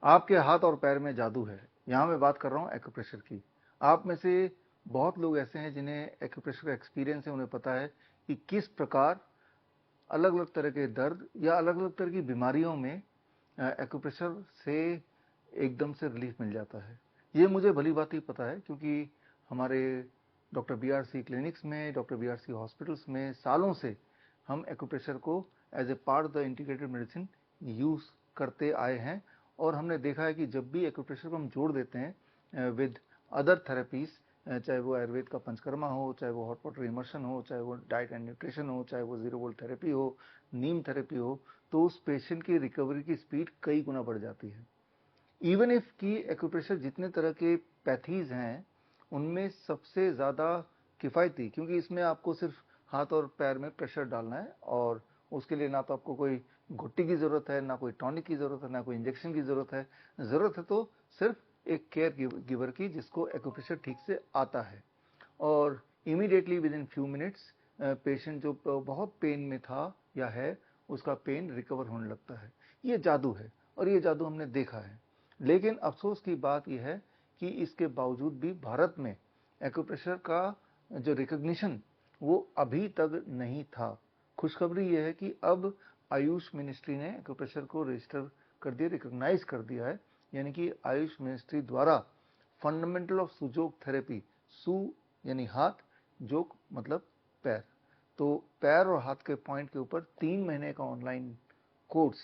आपके हाथ और पैर में जादू है। यहाँ मैं बात कर रहा हूँ एक्यूप्रेशर की। आप में से बहुत लोग ऐसे हैं जिन्हें एक्यूप्रेशर का एक्सपीरियंस है, उन्हें पता है कि किस प्रकार अलग अलग तरह के दर्द या अलग अलग तरह की बीमारियों में एक्यूप्रेशर से एकदम से रिलीफ मिल जाता है। ये मुझे भली बात ही पता है, क्योंकि हमारे डॉक्टर बीआरसी क्लिनिक्स में, डॉक्टर बीआरसी हॉस्पिटल्स में सालों से हम एक्यूप्रेशर को as a part of the integrated medicine use करते आए हैं। और हमने देखा है कि जब भी एक्यूप्रेशर को हम जोड़ देते हैं विद अदर थेरेपीज, चाहे वो आयुर्वेद का पंचकर्मा हो, चाहे वो हॉट वाटर इमर्शन हो, चाहे वो डाइट एंड न्यूट्रिशन हो, चाहे वो जीरो वोल्ट थेरेपी हो, नीम थेरेपी हो, तो उस पेशेंट की रिकवरी की स्पीड कई गुना बढ़ जाती है। इवन इफ की एक्यूप्रेशर जितने तरह के पैथीज हैं उनमें सबसे ज़्यादा किफ़ायती, क्योंकि इसमें आपको सिर्फ हाथ और पैर में प्रेशर डालना है और उसके लिए ना तो आपको कोई घुट्टी की ज़रूरत है, ना कोई टॉनिक की ज़रूरत है, ना कोई इंजेक्शन की ज़रूरत है। ज़रूरत है तो सिर्फ एक केयर गिवर की, जिसको एक्यूप्रेशर ठीक से आता है। और immediately with in few minutes patient जो बहुत पेन में था या है, उसका पेन रिकवर होने लगता है। ये जादू है और ये जादू हमने देखा है। लेकिन अफसोस की बात यह है कि इसके बावजूद भी भारत में एक्यूप्रेशर का जो रिकॉग्निशन वो अभी तक नहीं था। खुशखबरी यह है कि अब आयुष मिनिस्ट्री ने एक्यूप्रेशर को रजिस्टर कर दिया, रिकॉग्नाइज कर दिया है। यानी कि आयुष मिनिस्ट्री द्वारा फंडामेंटल ऑफ सुजोग थेरेपी, सु यानी हाथ, जोग मतलब पैर, तो पैर और हाथ के पॉइंट के ऊपर 3 महीने का ऑनलाइन कोर्स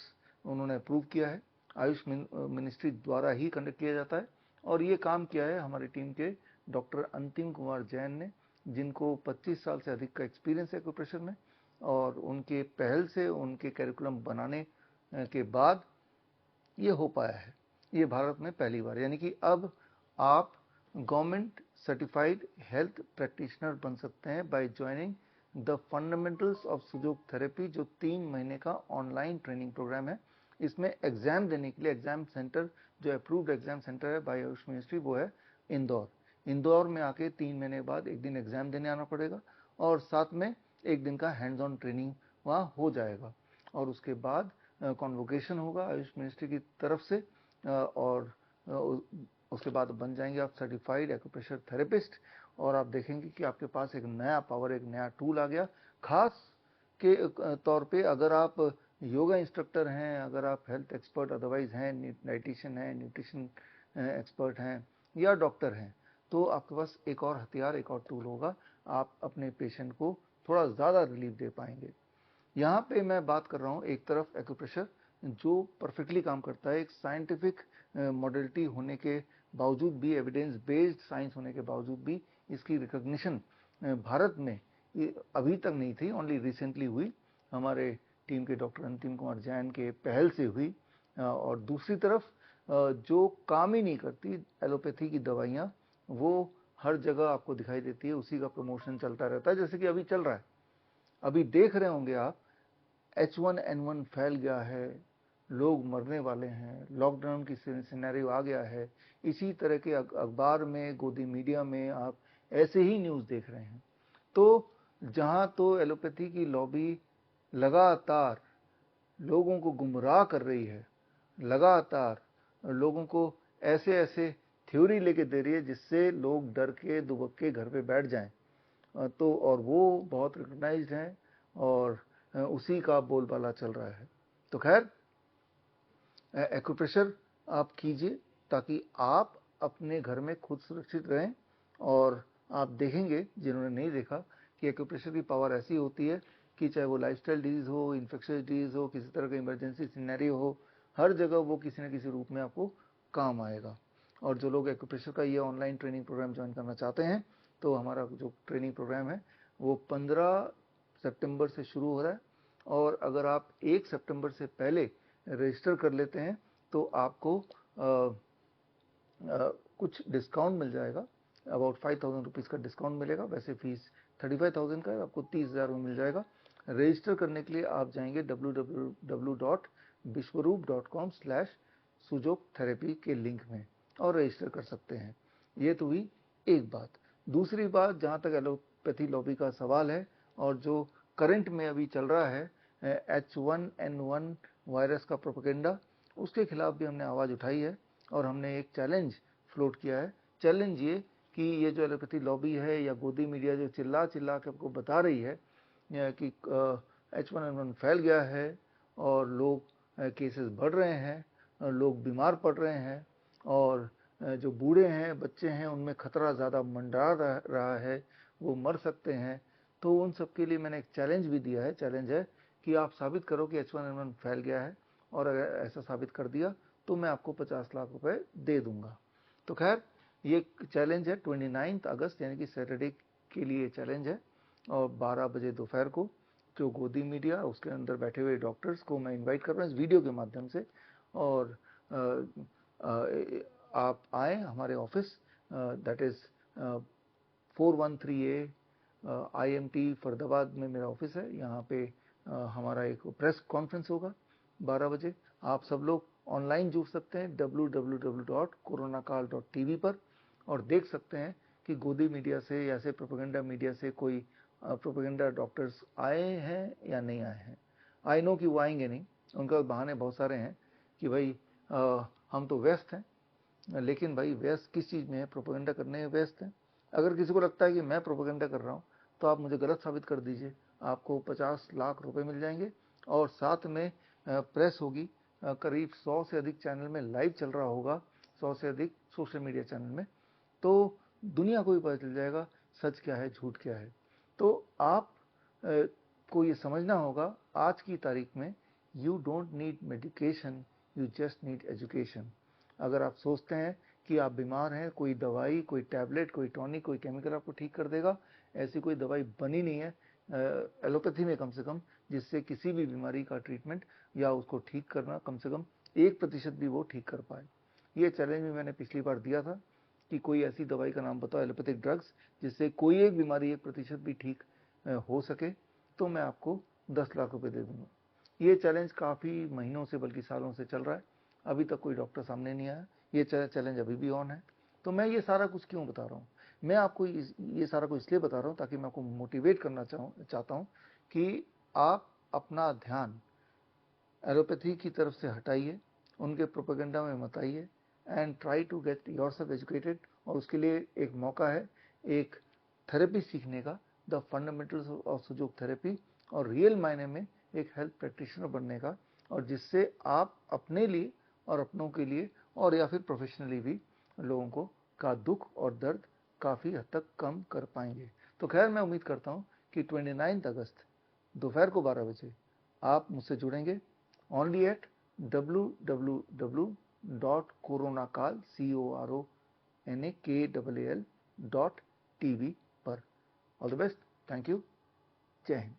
उन्होंने अप्रूव किया है। आयुष मिनिस्ट्री द्वारा ही कंडक्ट किया जाता है। और ये काम किया है हमारी टीम के डॉक्टर अंतिम कुमार जैन ने, जिनको 25 साल से अधिक का एक्सपीरियंस है एक्यूप्रेशर में। और उनके पहल से, उनके कैरिकुलम बनाने के बाद ये हो पाया है। ये भारत में पहली बार, यानी कि अब आप गवर्नमेंट सर्टिफाइड हेल्थ प्रैक्टिशनर बन सकते हैं by joining the fundamentals of सुजोग therapy, जो 3 महीने का ऑनलाइन ट्रेनिंग प्रोग्राम है। इसमें एग्जाम देने के लिए एग्जाम सेंटर, जो अप्रूव्ड एग्जाम सेंटर है बाय आयुष मिनिस्ट्री, वो है इंदौर। इंदौर में आके 3 महीने बाद एक दिन एग्जाम देने आना पड़ेगा और साथ में एक दिन का हैंड्स ऑन ट्रेनिंग वहाँ हो जाएगा। और उसके बाद कॉन्वोकेशन होगा आयुष मिनिस्ट्री की तरफ से और उसके बाद बन जाएंगे आप सर्टिफाइड एक्यूप्रेशर थेरेपिस्ट। और आप देखेंगे कि आपके पास एक नया पावर, एक नया टूल आ गया। खास के तौर पे अगर आप योगा इंस्ट्रक्टर हैं, अगर आप हेल्थ एक्सपर्ट अदरवाइज हैं, डाइटिशियन हैं, न्यूट्रिशन एक्सपर्ट हैं या डॉक्टर हैं, तो आपके पास एक और हथियार, एक और टूल होगा। आप अपने पेशेंट को थोड़ा ज़्यादा रिलीफ दे पाएंगे। यहाँ पे मैं बात कर रहा हूँ एक तरफ एक्यूप्रेशर जो परफेक्टली काम करता है, एक साइंटिफिक मॉडलिटी होने के बावजूद भी, एविडेंस बेस्ड साइंस होने के बावजूद भी इसकी रिकॉग्निशन भारत में अभी तक नहीं थी, ओनली रिसेंटली हुई, हमारे टीम के डॉक्टर अंतिम कुमार जैन के पहल से हुई। और दूसरी तरफ जो काम ही नहीं करती एलोपैथी की दवाइयाँ, वो हर जगह आपको दिखाई देती है, उसी का प्रमोशन चलता रहता है, जैसे कि अभी चल रहा है। अभी देख रहे होंगे आप, H1N1 फैल गया है, लोग मरने वाले हैं, लॉकडाउन की सिनेरियो आ गया है। इसी तरह के अखबार में, गोदी मीडिया में आप ऐसे ही न्यूज़ देख रहे हैं। तो जहां तो एलोपैथी की लॉबी लगातार लोगों को गुमराह कर रही है, लगातार लोगों को ऐसे ऐसे थ्योरी लेके दे रही है जिससे लोग डर के दुबक के घर पे बैठ जाएं, तो और वो बहुत रिकॉग्नाइज्ड हैं और उसी का बोलबाला चल रहा है। तो खैर, एक्यूप्रेशर आप कीजिए ताकि आप अपने घर में खुद सुरक्षित रहें। और आप देखेंगे, जिन्होंने नहीं देखा, कि एक्यूप्रेशर की पावर ऐसी होती है कि चाहे वो लाइफस्टाइल डिजीज हो, इन्फेक्शियस डिजीज हो, किसी तरह का इमरजेंसी सिनेरियो हो, हर जगह वो किसी न किसी रूप में आपको काम आएगा। और जो लोग एक्यूप्रेशर का ये ऑनलाइन ट्रेनिंग प्रोग्राम ज्वाइन करना चाहते हैं, तो हमारा जो ट्रेनिंग प्रोग्राम है वो 15 सितंबर से शुरू हो रहा है। और अगर आप 1 सितंबर से पहले रजिस्टर कर लेते हैं तो आपको कुछ डिस्काउंट मिल जाएगा, अबाउट 5,000 रुपीज़ का डिस्काउंट मिलेगा। वैसे फीस 35,000 का है, आपको 30,000 में मिल जाएगा। रजिस्टर करने के लिए आप जाएंगे www.bishwaroop.com/sujok-therapy के लिंक में और रजिस्टर कर सकते हैं। ये तो हुई एक बात। दूसरी बात, जहाँ तक एलोपैथी लॉबी का सवाल है और जो करंट में अभी चल रहा है H1N1 वायरस का प्रोपेगेंडा, उसके खिलाफ भी हमने आवाज़ उठाई है और हमने एक चैलेंज फ्लोट किया है। चैलेंज ये कि ये जो एलोपैथी लॉबी है या गोदी मीडिया जो चिल्ला चिल्ला के आपको बता रही है कि H1N1 फैल गया है और लोग केसेस बढ़ रहे हैं, लोग बीमार पड़ रहे हैं और जो बूढ़े हैं, बच्चे हैं, उनमें खतरा ज़्यादा मंडरा रहा है, वो मर सकते हैं। तो उन सब के लिए मैंने एक चैलेंज भी दिया है। चैलेंज है कि आप साबित करो कि H1N1 फैल गया है, और अगर ऐसा साबित कर दिया तो मैं आपको 50 लाख रुपए दे दूंगा। तो खैर ये चैलेंज है 29 अगस्त यानी कि सैटरडे के लिए चैलेंज है, और 12 बजे दोपहर को जो गोदी मीडिया उसके अंदर बैठे हुए डॉक्टर्स को मैं इनवाइट कर रहा हूँ इस वीडियो के माध्यम से, और आप आए हमारे office, that is 413A IMT Faridabad में मेरा ऑफिस है। यहाँ पे हमारा एक प्रेस कॉन्फ्रेंस होगा 12 बजे। आप सब लोग ऑनलाइन जुड़ सकते हैं www.coronakal.tv पर, और देख सकते हैं कि गोदी मीडिया से या से प्रोपेगेंडा मीडिया से कोई प्रोपेगेंडा डॉक्टर्स आए हैं या नहीं आए हैं। आई नो कि वो आएंगे नहीं, उनका बहाने बहुत सारे हैं कि भाई हम तो व्यस्त हैं। लेकिन भाई व्यस्त किस चीज़ में है? प्रोपेगेंडा करने में व्यस्त हैं। अगर किसी को लगता है कि मैं प्रोपेगेंडा कर रहा हूँ तो आप मुझे गलत साबित कर दीजिए, आपको 50 लाख रुपए मिल जाएंगे, और साथ में प्रेस होगी, करीब 100 से अधिक चैनल में लाइव चल रहा होगा, 100 से अधिक सोशल मीडिया चैनल में, तो दुनिया को भी पता चल जाएगा सच क्या है, झूठ क्या है। तो आप को ये समझना होगा आज की तारीख में, you don't need medication, you just need education. अगर आप सोचते हैं कि आप बीमार हैं, कोई दवाई, कोई टैबलेट, कोई टॉनिक, कोई केमिकल आपको ठीक कर देगा, ऐसी कोई दवाई बनी नहीं है एलोपैथी में कम से कम, जिससे किसी भी बीमारी का ट्रीटमेंट या उसको ठीक करना कम से कम 1% भी वो ठीक कर पाए। ये चैलेंज भी मैंने पिछली बार दिया था कि कोई ऐसी दवाई का नाम बताओ, एलोपैथिक ड्रग्स, जिससे कोई एक बीमारी 1% भी ठीक हो सके, तो मैं आपको 10 लाख रुपए दे दूंगा। ये चैलेंज काफ़ी महीनों से बल्कि सालों से चल रहा है, अभी तक कोई डॉक्टर सामने नहीं आया। ये चैलेंज अभी भी ऑन है। तो मैं ये सारा कुछ क्यों बता रहा हूँ? मैं आपको ये सारा कुछ इसलिए बता रहा हूँ ताकि मैं आपको मोटिवेट करना चाहता हूँ कि आप अपना ध्यान एलोपैथी की तरफ से हटाइए, उनके प्रोपेगेंडा में मत आइए, and try to get yourself educated. और उसके लिए एक मौका है एक थेरेपी सीखने का, द फंडामेंटल्स ऑफ सुजोग थेरेपी, और रियल मायने में एक हेल्थ प्रैक्टिशनर बनने का, और जिससे आप अपने लिए और अपनों के लिए और या फिर प्रोफेशनली भी लोगों को का दुख और दर्द काफ़ी हद तक कम कर पाएंगे। तो खैर मैं उम्मीद करता हूँ कि 29 अगस्त दोपहर को 12 बजे आप मुझसे जुड़ेंगे only at www.coronakal.tv पर। All the best, thank you, जय हिंद।